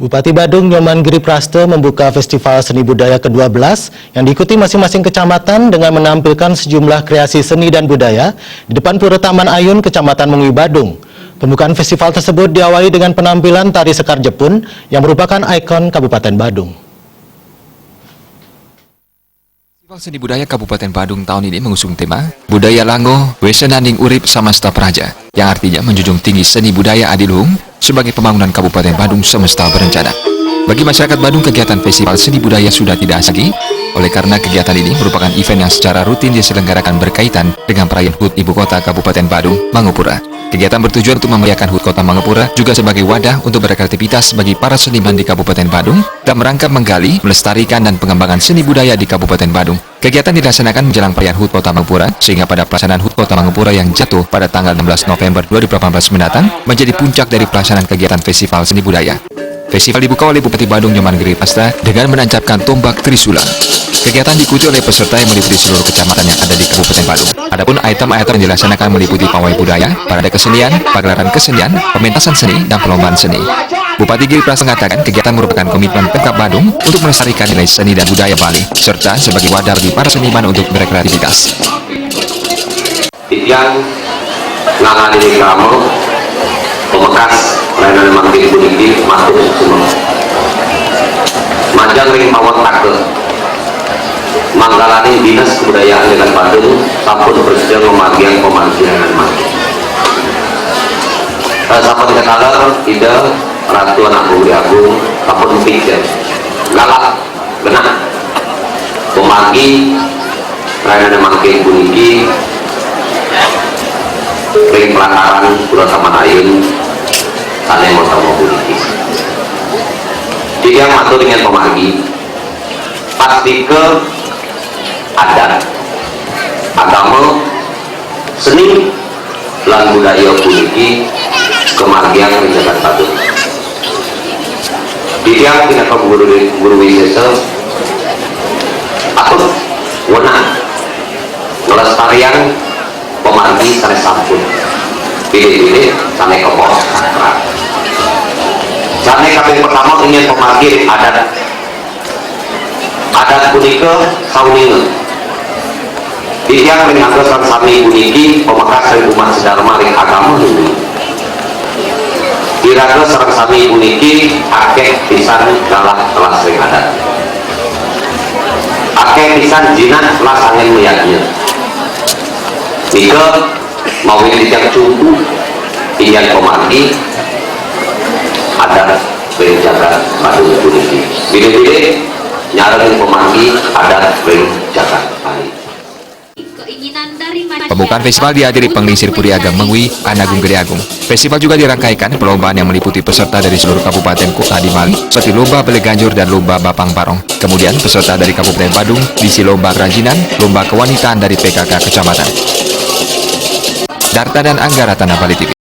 Bupati Badung Nyoman Giri Praste membuka Festival Seni Budaya ke-12 yang diikuti masing-masing kecamatan dengan menampilkan sejumlah kreasi seni dan budaya di depan Pura Taman Ayun, Kecamatan Mengui, Badung. Pembukaan festival tersebut diawali dengan penampilan tari Sekar Jepun yang merupakan ikon Kabupaten Badung. Festival Seni Budaya Kabupaten Badung tahun ini mengusung tema Budaya Lango Wesenaning Urip Samasta Praja, yang artinya menjunjung tinggi seni budaya adiluhung sebagai pembangunan Kabupaten Badung semesta berencana. Bagi masyarakat Badung, kegiatan Festival Seni Budaya sudah tidak asing lagi, oleh karena kegiatan ini merupakan event yang secara rutin diselenggarakan berkaitan dengan perayaan HUT Ibu Kota Kabupaten Badung, Mangupura. Kegiatan bertujuan untuk memeriahkan HUT Kota Mangupura juga sebagai wadah untuk beraktivitas bagi para seniman di Kabupaten Badung dan merangkap menggali, melestarikan, dan pengembangan seni budaya di Kabupaten Badung. Kegiatan dilaksanakan menjelang perayaan HUT Kota Mangupura, sehingga pada pelaksanaan HUT Kota Mangupura yang jatuh pada tanggal 16 November 2018 mendatang menjadi puncak dari pelaksanaan kegiatan Festival Seni Budaya. Festival dibuka oleh Bupati Badung Nyoman Giri Praste dengan menancapkan tombak Trisula. Kegiatan diikuti oleh peserta yang meliputi seluruh kecamatan yang ada di Kabupaten Badung. Adapun item-item yang dilaksanakan meliputi pawai budaya, parade kesenian, pagelaran kesenian, pementasan seni, dan perlombaan seni. Bupati Giri Praste mengatakan kegiatan merupakan komitmen Pemkab Badung untuk melestarikan nilai seni dan budaya Bali, serta sebagai wadah bagi para seniman untuk berkreativitas. Yang ngangani di kamu, pemekas layanan makin bunyi masuk semua. Majang ring pawon take. Manggalani Dinas Kebudayaan Dekat Badung sampun bersedia memanggil pemanggilan mati. Sampun ketaler ide Ratu Anak Budi Agung sampun pikir galak genah pemanggi layanan makin bunyi ring pelataran Pura Taman Ayun sana mau tahu bunyi. Dia matur dengan pemanggi pasti ke adat, agama, seni, lan budaya puniki kemargian menjaga Badung. Dia tidak guru wisesa atau wenang melestarian pemargi sana sampun pilih-pilih sana kepos sakral. Sana kali pertama ingin pemargi adat punika sauningan. Dia mengaturkan sami puniki pemekas dari umat sedharma ring agama Hindu. Diraga sareng sami puniki akeh pisan galak kelas ring adat. Akeh pisan jinak kelas angin meyaknya. Nika mau dijak cumbu inyan pemargi adat ring jagat Badung puniki. Bile-bile nyareng pemargi adat ring jagat Bali. Pembukaan festival dihadiri Penglingsir Puri Agam Mengui, Anagung Gede Agung. Festival juga dirangkaikan perlombaan yang meliputi peserta dari seluruh kabupaten kota di Bali, seperti lomba Bele Ganjur dan lomba Bapang Parong. Kemudian peserta dari Kabupaten Badung diisi lomba kerajinan, lomba kewanitaan dari PKK Kecamatan. Darta dan Anggara Tanah Bali TV.